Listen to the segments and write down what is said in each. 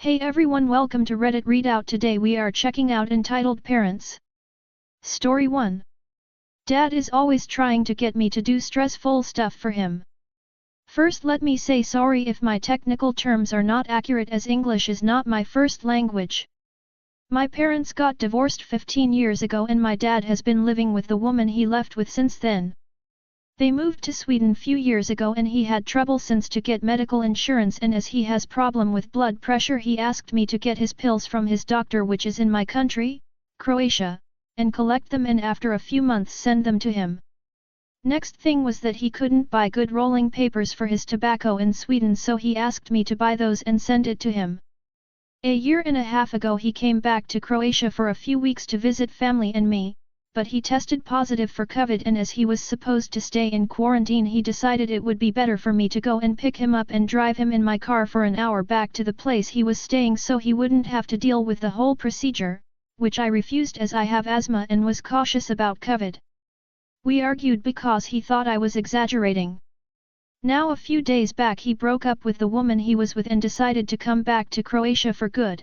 Hey everyone, welcome to Reddit Readout. Today we are checking out Entitled Parents. Story 1. Dad is always trying to get me to do stressful stuff for him. First let me say sorry if my technical terms are not accurate as English is not my first language. My parents got divorced 15 years ago and my dad has been living with the woman he left with since then. They moved to Sweden few years ago and he had trouble since to get medical insurance, and as he has problem with blood pressure he asked me to get his pills from his doctor, which is in my country, Croatia, and collect them and after a few months send them to him. Next thing was that he couldn't buy good rolling papers for his tobacco in Sweden, so he asked me to buy those and send it to him. A year and a half ago he came back to Croatia for a few weeks to visit family and me, but he tested positive for COVID, and as he was supposed to stay in quarantine he decided it would be better for me to go and pick him up and drive him in my car for an hour back to the place he was staying so he wouldn't have to deal with the whole procedure, which I refused as I have asthma and was cautious about COVID. We argued because he thought I was exaggerating. Now a few days back he broke up with the woman he was with and decided to come back to Croatia for good.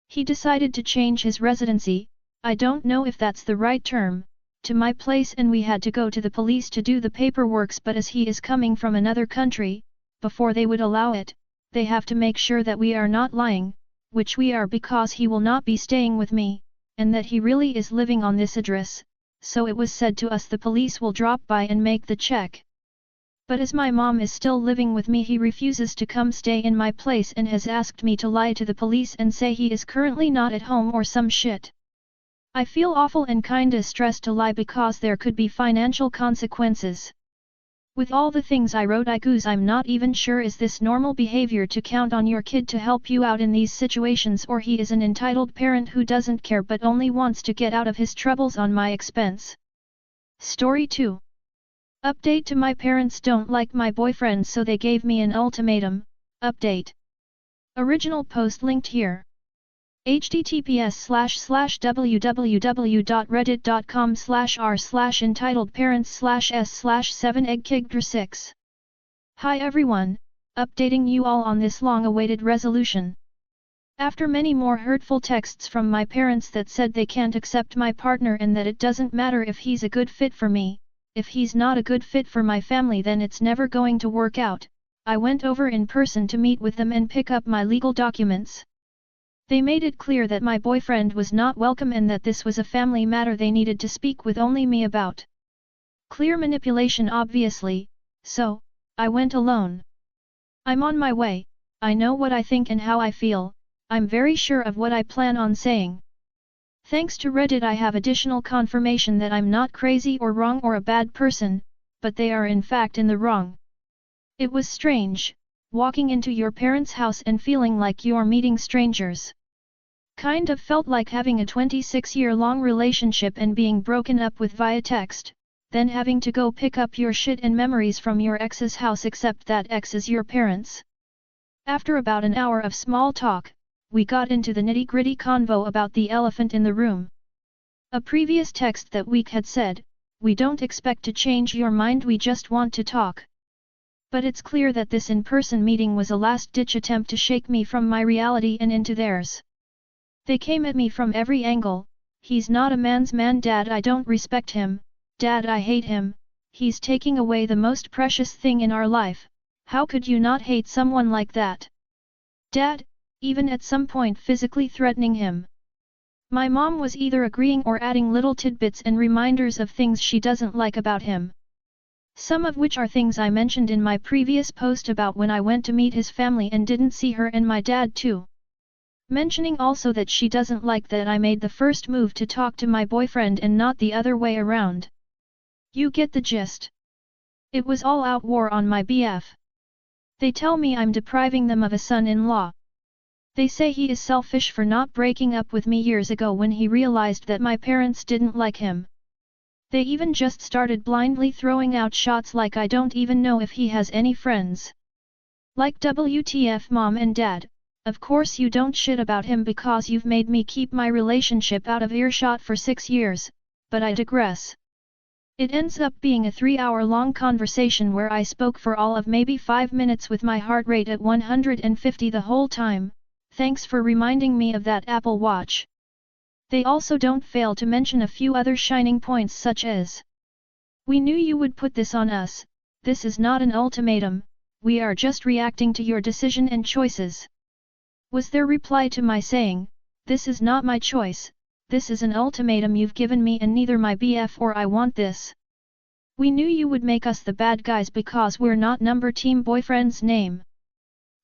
He decided to change his residency, I don't know if that's the right term, to my place, and we had to go to the police to do the paperworks, but as he is coming from another country, before they would allow it, they have to make sure that we are not lying, which we are because he will not be staying with me, and that he really is living on this address, so it was said to us the police will drop by and make the check. But as my mom is still living with me he refuses to come stay in my place and has asked me to lie to the police and say he is currently not at home or some shit. I feel awful and kinda stressed to lie because there could be financial consequences. With all the things I wrote I'm not even sure is this normal behavior to count on your kid to help you out in these situations, or he is an entitled parent who doesn't care but only wants to get out of his troubles on my expense. Story 2. Update to my parents don't like my boyfriend so they gave me an ultimatum. Update. Original post linked here. https://www.reddit.com/r/entitledparents/s/7eggkigdr6. Hi everyone, updating you all on this long-awaited resolution. After many more hurtful texts from my parents that said they can't accept my partner and that it doesn't matter if he's a good fit for me, if he's not a good fit for my family then it's never going to work out, I went over in person to meet with them and pick up my legal documents. They made it clear that my boyfriend was not welcome and that this was a family matter they needed to speak with only me about. Clear manipulation obviously, so, I went alone. I'm on my way, I know what I think and how I feel, I'm very sure of what I plan on saying. Thanks to Reddit I have additional confirmation that I'm not crazy or wrong or a bad person, but they are in fact in the wrong. It was strange, walking into your parents' house and feeling like you're meeting strangers. Kind of felt like having a 26-year-long relationship and being broken up with via text, then having to go pick up your shit and memories from your ex's house, except that ex is your parents. After about an hour of small talk, we got into the nitty-gritty convo about the elephant in the room. A previous text that week had said, "We don't expect to change your mind, we just want to talk." But it's clear that this in-person meeting was a last-ditch attempt to shake me from my reality and into theirs. They came at me from every angle. He's not a man's man. Dad, I don't respect him. Dad, I hate him. He's taking away the most precious thing in our life. How could you not hate someone like that? Dad, even at some point physically threatening him. My mom was either agreeing or adding little tidbits and reminders of things she doesn't like about him. Some of which are things I mentioned in my previous post about when I went to meet his family and didn't see her and my dad too. Mentioning also that she doesn't like that I made the first move to talk to my boyfriend and not the other way around. You get the gist. It was all out war on my BF. They tell me I'm depriving them of a son-in-law. They say he is selfish for not breaking up with me years ago when he realized that my parents didn't like him. They even just started blindly throwing out shots like I don't even know if he has any friends. Like WTF mom and dad, of course you don't shit about him because you've made me keep my relationship out of earshot for 6 years, but I digress. It ends up being a 3-hour-long conversation where I spoke for all of maybe 5 minutes with my heart rate at 150 the whole time, Thanks for reminding me of that Apple Watch. They also don't fail to mention a few other shining points such as, we knew you would put this on us, this is not an ultimatum, we are just reacting to your decision and choices. Was their reply to my saying, this is not my choice, this is an ultimatum you've given me and neither my BF or I want this. We knew you would make us the bad guys because we're not number team boyfriend's name.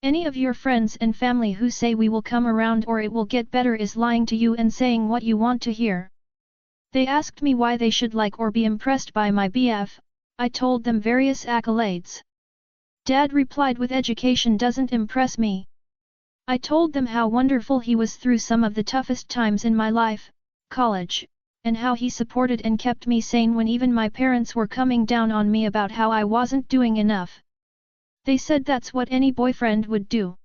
Any of your friends and family who say we will come around or it will get better is lying to you and saying what you want to hear. They asked me why they should like or be impressed by my BF, I told them various accolades. Dad replied with education doesn't impress me. I told them how wonderful he was through some of the toughest times in my life, college, and how he supported and kept me sane when even my parents were coming down on me about how I wasn't doing enough. They said that's what any boyfriend would do.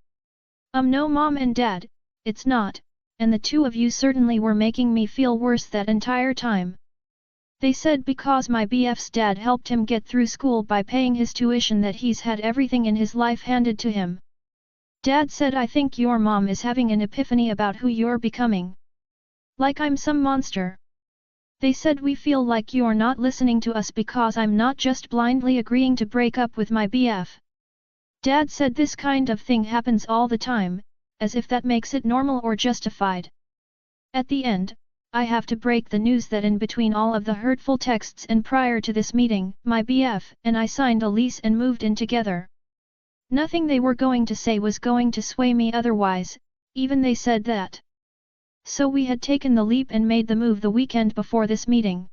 No mom and dad, it's not, and the two of you certainly were making me feel worse that entire time. They said because my BF's dad helped him get through school by paying his tuition that he's had everything in his life handed to him. Dad said I think your mom is having an epiphany about who you're becoming. Like I'm some monster. They said we feel like you're not listening to us because I'm not just blindly agreeing to break up with my BF. Dad said this kind of thing happens all the time, as if that makes it normal or justified. At the end, I have to break the news that in between all of the hurtful texts and prior to this meeting, my BF and I signed a lease and moved in together. Nothing they were going to say was going to sway me otherwise, even they said that. So we had taken the leap and made the move the weekend before this meeting.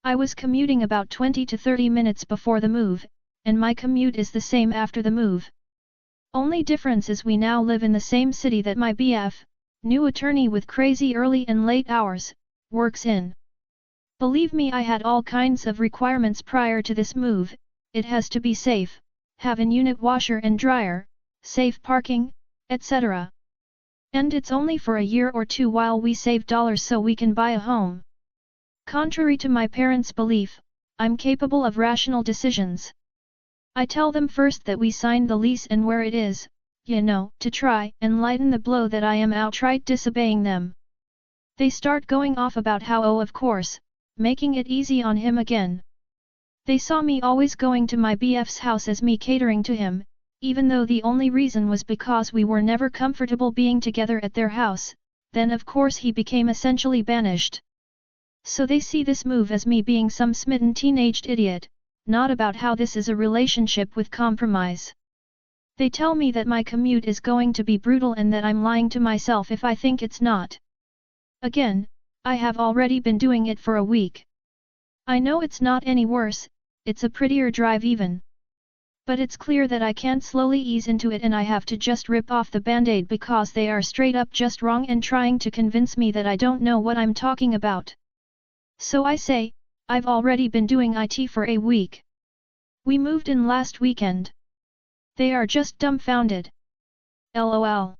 I was commuting about 20 to 30 minutes before the move, and my commute is the same after the move. Only difference is we now live in the same city that my BF, new attorney with crazy early and late hours, works in. Believe me, I had all kinds of requirements prior to this move. It has to be safe, have an unit washer and dryer, safe parking, etc. And it's only for a year or two while we save dollars so we can buy a home. Contrary to my parents' belief, I'm capable of rational decisions. I tell them first that we signed the lease and where it is, to try and lighten the blow that I am outright disobeying them. They start going off about how of course, making it easy on him again. They saw me always going to my BF's house as me catering to him, even though the only reason was because we were never comfortable being together at their house, then of course he became essentially banished. So they see this move as me being some smitten teenaged idiot, not about how this is a relationship with compromise. They tell me that my commute is going to be brutal and that I'm lying to myself if I think it's not. Again, I have already been doing it for a week. I know it's not any worse, it's a prettier drive even. But it's clear that I can't slowly ease into it and I have to just rip off the band-aid because they are straight up just wrong and trying to convince me that I don't know what I'm talking about. So I say, I've already been doing IT for a week. We moved in last weekend. They are just dumbfounded. LOL.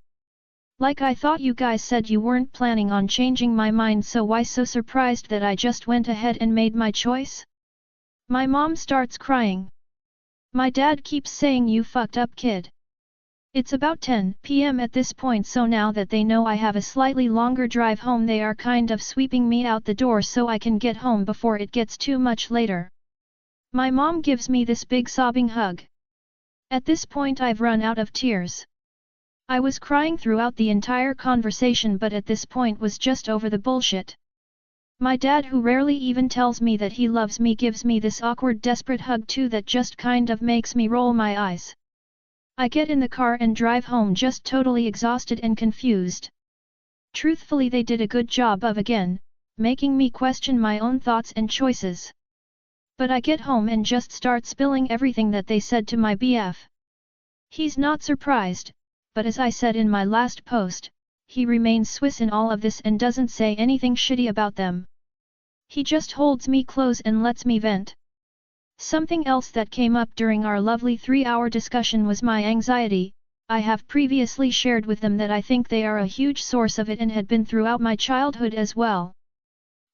Like I thought you guys said you weren't planning on changing my mind, so why so surprised that I just went ahead and made my choice? My mom starts crying. My dad keeps saying you fucked up kid. It's about 10 p.m. at this point, so now that they know I have a slightly longer drive home they are kind of sweeping me out the door so I can get home before it gets too much later. My mom gives me this big sobbing hug. At this point I've run out of tears. I was crying throughout the entire conversation but at this point was just over the bullshit. My dad, who rarely even tells me that he loves me, gives me this awkward desperate hug too that just kind of makes me roll my eyes. I get in the car and drive home just totally exhausted and confused. Truthfully, they did a good job of again, making me question my own thoughts and choices. But I get home and just start spilling everything that they said to my BF. He's not surprised, but as I said in my last post, he remains Swiss in all of this and doesn't say anything shitty about them. He just holds me close and lets me vent. Something else that came up during our lovely 3-hour discussion was my anxiety. I have previously shared with them that I think they are a huge source of it and had been throughout my childhood as well.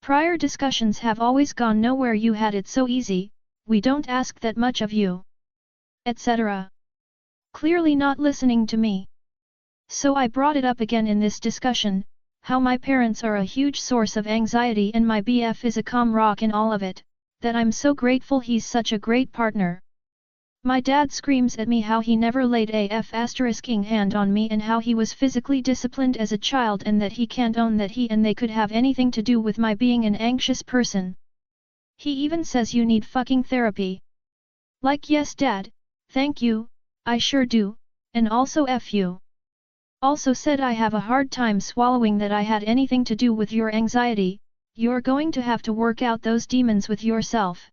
Prior discussions have always gone nowhere. You had it so easy, we don't ask that much of you. Etc. Clearly not listening to me. So I brought it up again in this discussion, how my parents are a huge source of anxiety and my BF is a calm rock in all of it, that I'm so grateful he's such a great partner. My dad screams at me how he never laid a *ing hand on me and how he was physically disciplined as a child and that he can't own that he and they could have anything to do with my being an anxious person. He even says you need fucking therapy. Like yes dad, thank you, I sure do, and also F you. Also said I have a hard time swallowing that I had anything to do with your anxiety, you're going to have to work out those demons with yourself.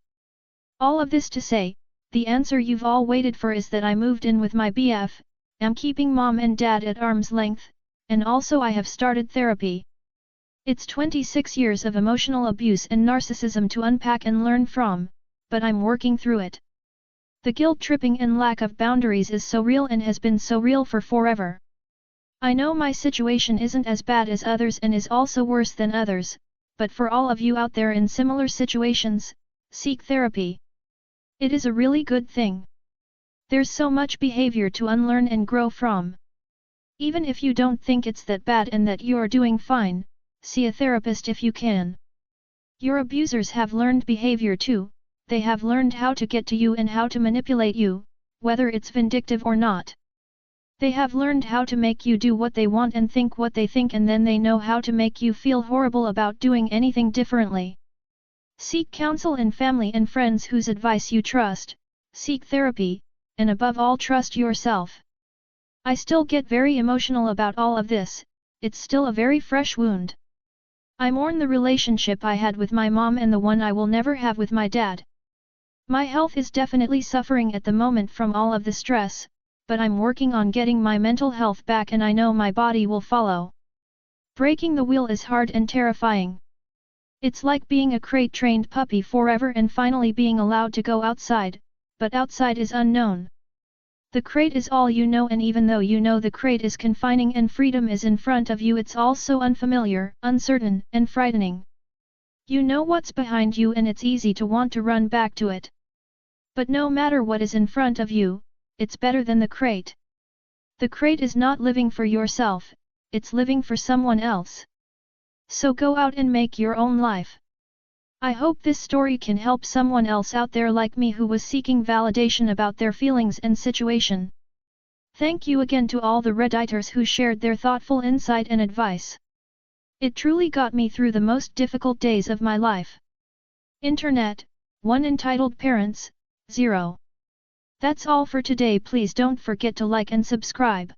All of this to say, the answer you've all waited for is that I moved in with my BF, am keeping mom and dad at arm's length, and also I have started therapy. It's 26 years of emotional abuse and narcissism to unpack and learn from, but I'm working through it. The guilt-tripping and lack of boundaries is so real and has been so real for forever. I know my situation isn't as bad as others and is also worse than others, but for all of you out there in similar situations, seek therapy. It is a really good thing. There's so much behavior to unlearn and grow from. Even if you don't think it's that bad and that you're doing fine, see a therapist if you can. Your abusers have learned behavior too, they have learned how to get to you and how to manipulate you, whether it's vindictive or not. They have learned how to make you do what they want and think what they think and then they know how to make you feel horrible about doing anything differently. Seek counsel and family and friends whose advice you trust, seek therapy, and above all trust yourself. I still get very emotional about all of this, it's still a very fresh wound. I mourn the relationship I had with my mom and the one I will never have with my dad. My health is definitely suffering at the moment from all of the stress, but I'm working on getting my mental health back and I know my body will follow. Breaking the wheel is hard and terrifying. It's like being a crate-trained puppy forever and finally being allowed to go outside, but outside is unknown. The crate is all you know and even though you know the crate is confining and freedom is in front of you it's all so unfamiliar, uncertain, and frightening. You know what's behind you and it's easy to want to run back to it. But no matter what is in front of you, it's better than the crate. The crate is not living for yourself, it's living for someone else. So go out and make your own life. I hope this story can help someone else out there like me who was seeking validation about their feelings and situation. Thank you again to all the Redditors who shared their thoughtful insight and advice. It truly got me through the most difficult days of my life. Internet, 1 Entitled Parents, 0. That's all for today. Please don't forget to like and subscribe.